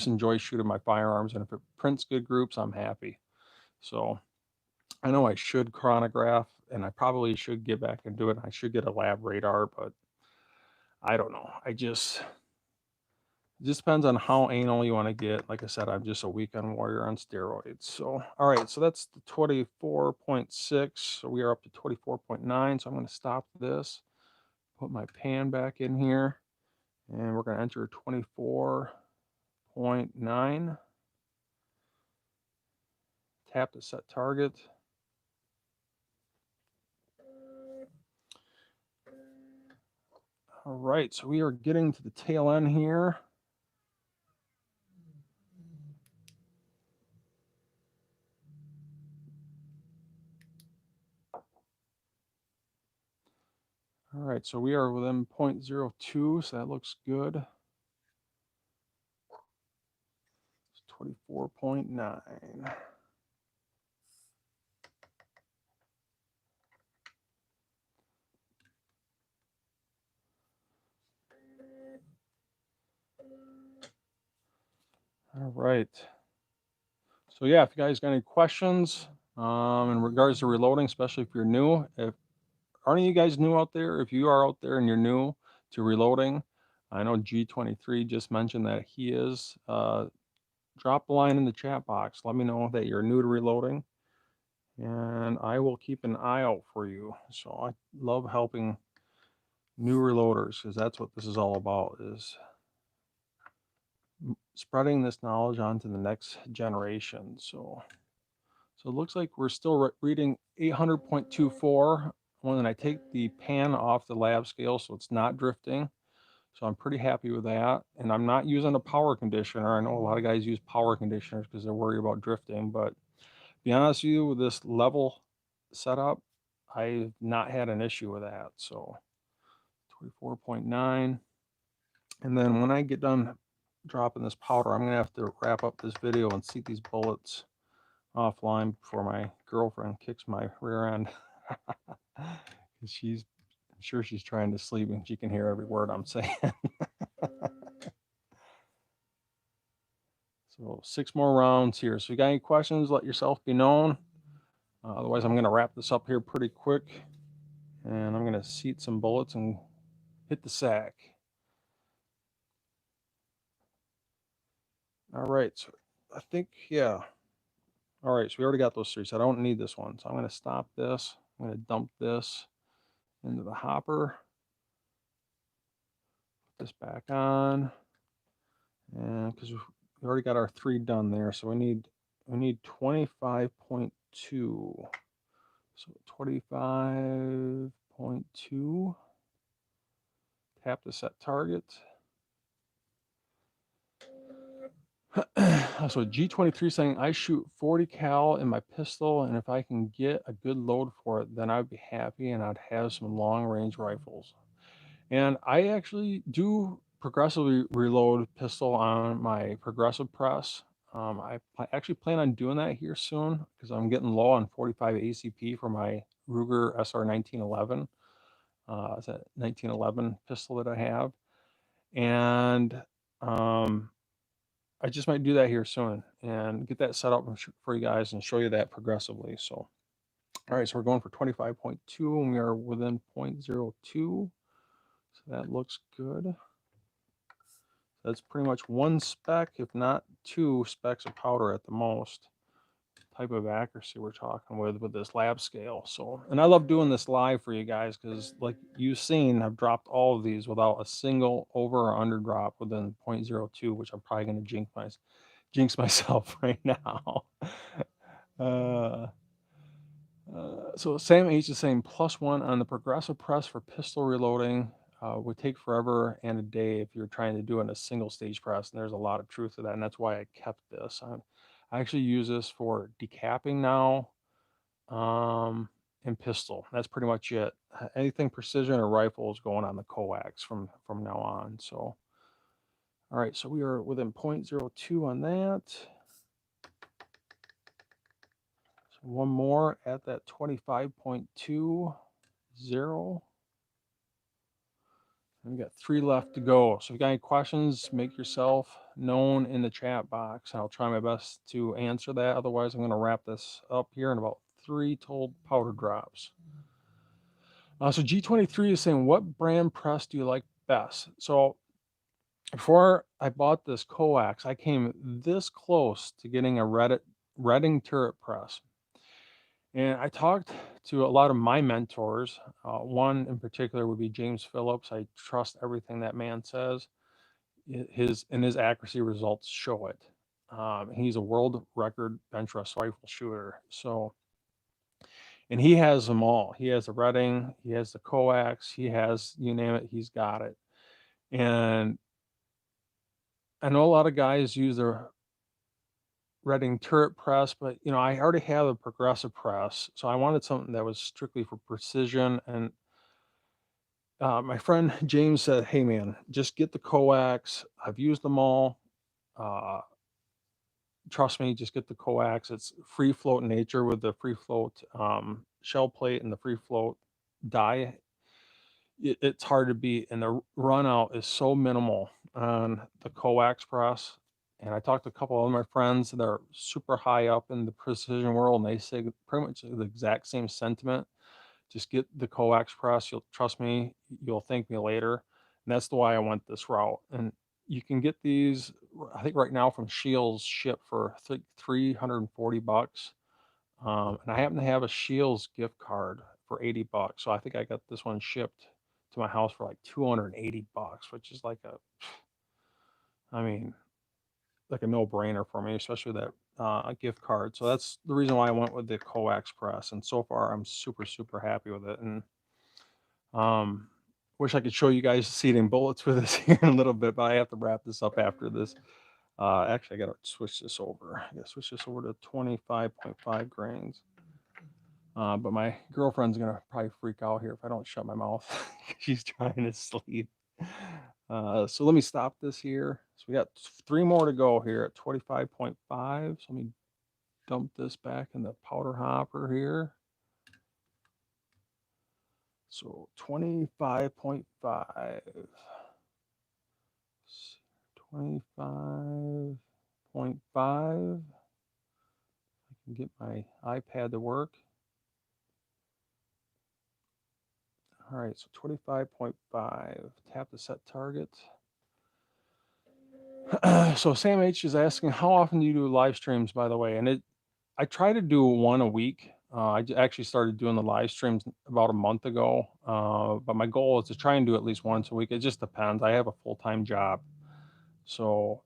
S1: enjoy shooting my firearms, and if it prints good groups, I'm happy. So I know I should chronograph, and I probably should get back and do it. I should get a lab radar, but I don't know. It just depends on how anal you want to get. Like I said, I'm just a weekend warrior on steroids. So, all right, so that's the 24.6. So we are up to 24.9. So I'm going to stop this, put my pan back in here, and we're going to enter 24.9. Tap to set target. All right, so we are getting to the tail end here. All right, so we are within 0.02, so that looks good. It's 24.9. All right. So yeah, if you guys got any questions in regards to reloading, especially if you're new, if aren't you guys new out there? If you are out there and you're new to reloading, I know G23 just mentioned that he is. Drop a line in the chat box. Let me know that you're new to reloading, and I will keep an eye out for you. So I love helping new reloaders because that's what this is all about, is spreading this knowledge onto the next generation. So it looks like we're still reading 800.24 when I take the pan off the lab scale, so it's not drifting. So I'm pretty happy with that. And I'm not using a power conditioner. I know a lot of guys use power conditioners because they're worried about drifting, but to be honest with you, with this level setup, I've not had an issue with that. So 24.9. And then when I get done dropping this powder, I'm gonna have to wrap up this video and seat these bullets offline before my girlfriend kicks my rear end. I'm sure she's trying to sleep and she can hear every word I'm saying. 6 more rounds here. So if you got any questions, let yourself be known. Otherwise, I'm going to wrap this up here pretty quick. And I'm going to seat some bullets and hit the sack. All right. So I think, yeah. All right. So we already got those 3. So I don't need this one. So I'm going to stop this. I'm going to dump this into the hopper. Put this back on. And because we already got our 3 done there. So we need 25.2. So 25.2. Tap to set target. So G23 saying I shoot 40 cal in my pistol, and if I can get a good load for it, then I'd be happy and I'd have some long range rifles. And I actually do progressively reload pistol on my progressive press. I actually plan on doing that here soon because I'm getting low on 45 ACP for my Ruger SR 1911. It's a 1911 pistol that I have. And I just might do that here soon and get that set up for you guys and show you that progressively. So, all right, so we're going for 25.2 and we are within 0.02. So that looks good. That's pretty much 1 speck, if not 2 specks of powder at the most. Type of accuracy we're talking with this lab scale. So, and I love doing this live for you guys because, like you've seen, I've dropped all of these without a single over or under drop within 0.02, which I'm probably going to jinx myself right now. So Sam H is saying +1 on the progressive press for pistol reloading would take forever and a day if you're trying to do it in a single stage press. And there's a lot of truth to that. And that's why I kept this. I actually use this for decapping now and pistol. That's pretty much it. Anything precision or rifle is going on the coax from now on. So, all right. So we are within 0.02 on that. One more at that 25.20. And we got 3 left to go. So if you got any questions, make yourself known in the chat box. I'll try my best to answer that. Otherwise, I'm going to wrap this up here in about 3 total powder drops. So G23 is saying, what brand press do you like best? So before I bought this coax, I came this close to getting a Redding turret press. And I talked to a lot of my mentors. One in particular would be James Phillips. I trust everything that man says. His accuracy results show it. He's a world record bench rest rifle shooter. So, and he has them all. He has the Redding, he has the coax, he has, you name it, he's got it. And I know a lot of guys use their Redding turret press, but you know, I already have a progressive press, so I wanted something that was strictly for precision. And my friend James said, "Hey man, just get the coax. I've used them all. Trust me, just get the coax. It's free float nature with the free float shell plate and the free float die. It's hard to beat, and the run out is so minimal on the coax press." And I talked to a couple of my friends that are super high up in the precision world, and they say pretty much the exact same sentiment. Just get the coax press. You'll trust me. You'll thank me later. And that's the why I went this route. And you can get these, I think right now from Shields shipped for $340. And I happen to have a Shields gift card for $80. So I think I got this one shipped to my house for like $280, which is like I mean, like a no-brainer for me, especially that gift card. So that's the reason why I went with the coax press. And so far, I'm super, super happy with it. And wish I could show you guys seating bullets with this here in a little bit, but I have to wrap this up after this. Actually, I got to switch this over. I got to switch this over to 25.5 grains. But my girlfriend's going to probably freak out here if I don't shut my mouth. She's trying to sleep. So let me stop this here. So we got 3 more to go here at 25.5. So let me dump this back in the powder hopper here. So 25.5. 25.5. 25.5. I can get my iPad to work. All right, so 25.5. Tap the set target. So Sam H is asking, how often do you do live streams, by the way? And I try to do one a week. Actually started doing the live streams about a month ago, but my goal is to try and do at least once a week. It just depends. I have a full-time job, so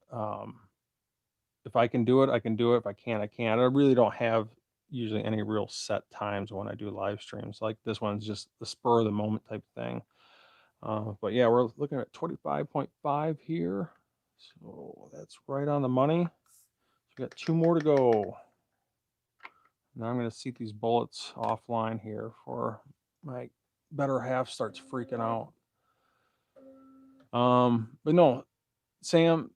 S1: if I can do it, I can do it. If I can't, I can't. I really don't have usually any real set times when I do live streams. Like this one's just the spur of the moment type thing. But yeah, we're looking at 25.5 here. So that's right on the money. So we got 2 more to go. Now I'm going to seat these bullets offline here before my better half starts freaking out. But no, Sam,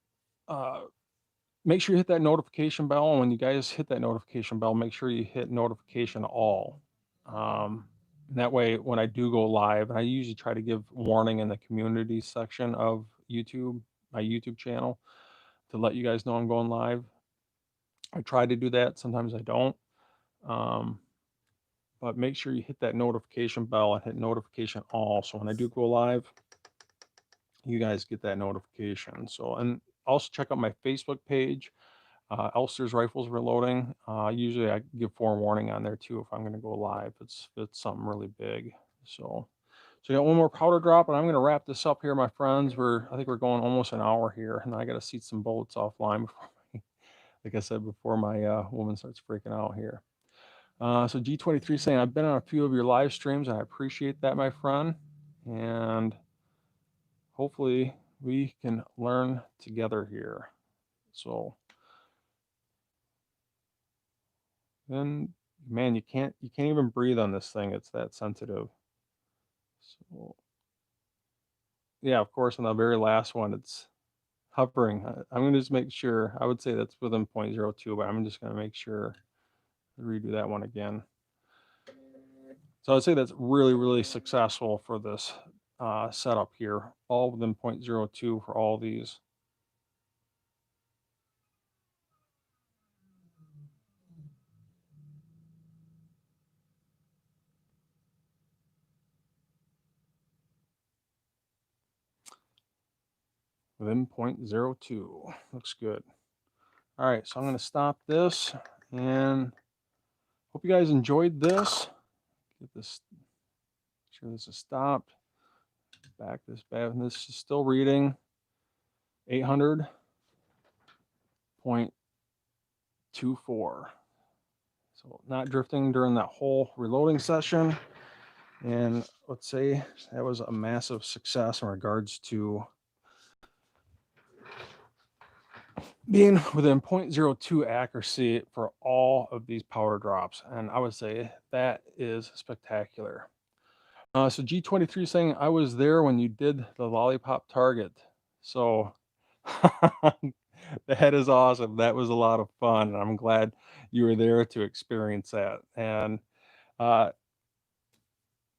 S1: make sure you hit that notification bell. And when you guys hit that notification bell, make sure you hit notification all. And that way, when I do go live, and I usually try to give warning in the community section of YouTube, my YouTube channel, to let you guys know I'm going live. I try to do that. Sometimes I don't. But make sure you hit that notification bell and hit notification all. So when I do go live, you guys get that notification. So, and also check out my Facebook page, Elfster's Rifles Reloading. Usually I give forewarning on there too if I'm going to go live. If it's something really big. So I got one more powder drop, and I'm going to wrap this up here, my friends. I think we're going almost an hour here, and I got to seat some bullets offline before, like I said, before my woman starts freaking out here. So G23 saying, I've been on a few of your live streams, and I appreciate that, my friend. And hopefully we can learn together here. So then, man, you can't even breathe on this thing. It's that sensitive. So yeah, of course, on the very last one, it's hovering. I'm going to just make sure. I would say that's within 0.02, but I'm just going to make sure to redo that one again. So I'd say that's really, really successful for this setup here, all within 0.02 for all these. Within 0.02. Looks good. All right, so I'm going to stop this, and hope you guys enjoyed this. Get this, make sure this is stopped. Back this bad, and this is still reading 800.24. So not drifting during that whole reloading session. And let's say that was a massive success in regards to being within 0.02 accuracy for all of these power drops. And I would say that is spectacular. So G23 saying, I was there when you did the lollipop target. So that is awesome. That was a lot of fun. I'm glad you were there to experience that. And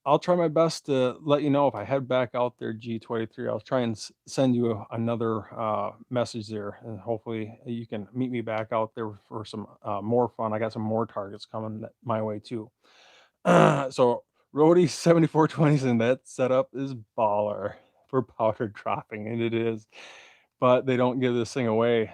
S1: I'll try my best to let you know if I head back out there, G23. I'll try and send you another message there, and hopefully you can meet me back out there for some more fun. I got some more targets coming my way too. So Rody 7420s and that setup is baller for powder dropping, and it is. But they don't give this thing away.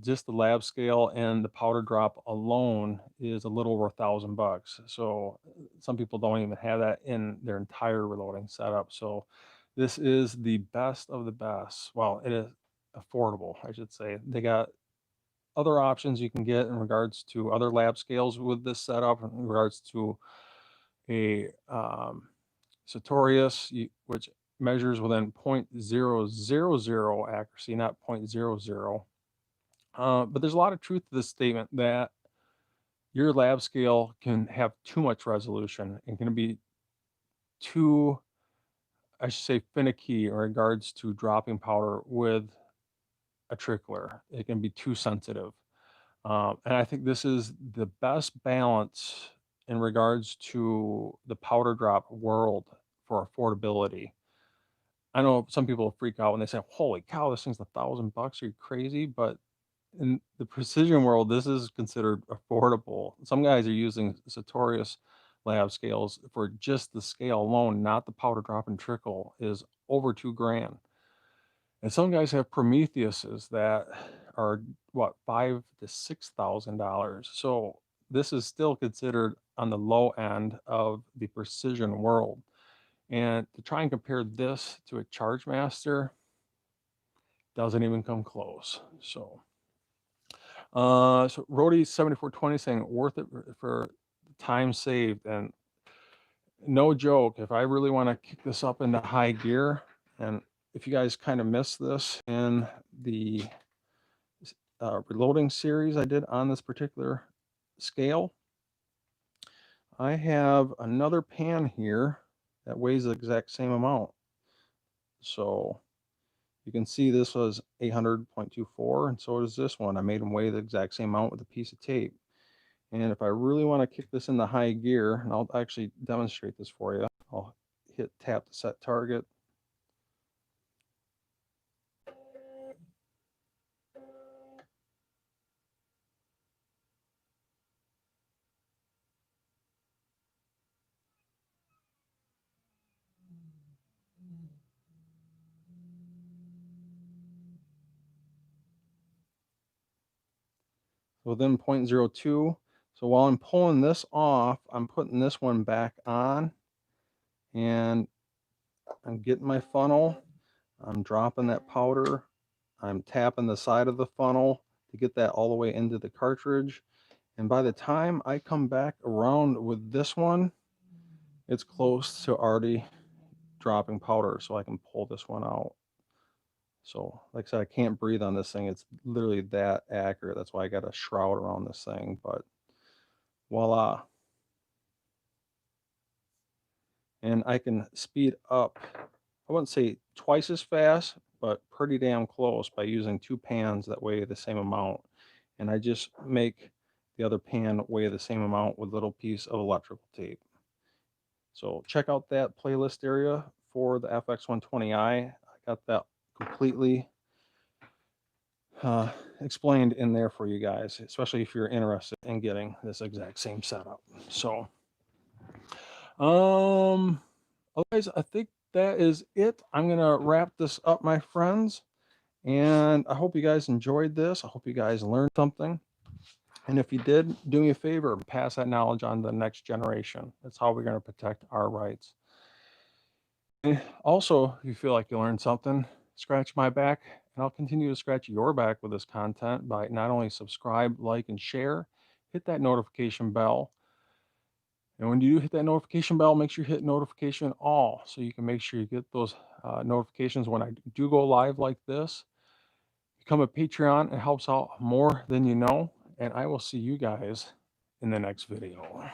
S1: Just the lab scale and the powder drop alone is a little over $1,000. So some people don't even have that in their entire reloading setup. So this is the best of the best. Well, it is affordable, I should say. They got other options you can get in regards to other lab scales with this setup, in regards to a Sartorius, which measures within 0.000 accuracy, not 0.00. But there's a lot of truth to this statement that your lab scale can have too much resolution and can be too, I should say, finicky in regards to dropping powder with a trickler. It can be too sensitive. And I think this is the best balance in regards to the powder drop world for affordability. I know some people freak out when they say, "Holy cow, this thing's $1,000. Are you crazy?" But in the precision world, this is considered affordable. Some guys are using Sartorius lab scales for just the scale alone, not the powder drop and trickle, is over 2 grand. And some guys have Prometheuses that are what, $5,000 to $6,000. So this is still considered on the low end of the precision world. And to try and compare this to a Charge Master doesn't even come close. So Rody 7420 saying worth it for time saved. And no joke, if I really want to kick this up into high gear, and if you guys kind of missed this in the reloading series I did on this particular scale, I have another pan here that weighs the exact same amount. So you can see this was 800.24, and so does this one. I made them weigh the exact same amount with a piece of tape. And if I really want to kick this into high gear, and I'll actually demonstrate this for you, I'll tap the set target. Within 0.02. So while I'm pulling this off, I'm putting this one back on, and I'm getting my funnel. I'm dropping that powder. I'm tapping the side of the funnel to get that all the way into the cartridge. And by the time I come back around with this one, it's close to already dropping powder, so I can pull this one out. So like I said, I can't breathe on this thing. It's literally that accurate. That's why I got a shroud around this thing, but voila. And I can speed up, I wouldn't say twice as fast, but pretty damn close by using 2 pans that weigh the same amount. And I just make the other pan weigh the same amount with a little piece of electrical tape. So check out that playlist area for the FX120i. I got that completely explained in there for you guys, especially if you're interested in getting this exact same setup. So otherwise, I think that is it. I'm gonna wrap this up, my friends, and I hope you guys enjoyed this. I hope you guys learned something, and if you did, do me a favor, pass that knowledge on to the next generation. That's how we're going to protect our rights. And also, if you feel like you learned something, scratch my back, and I'll continue to scratch your back with this content by not only subscribe, like, and share, hit that notification bell. And when you do hit that notification bell, make sure you hit notification all so you can make sure you get those notifications when I do go live like this. Become a Patreon. It helps out more than you know. And I will see you guys in the next video.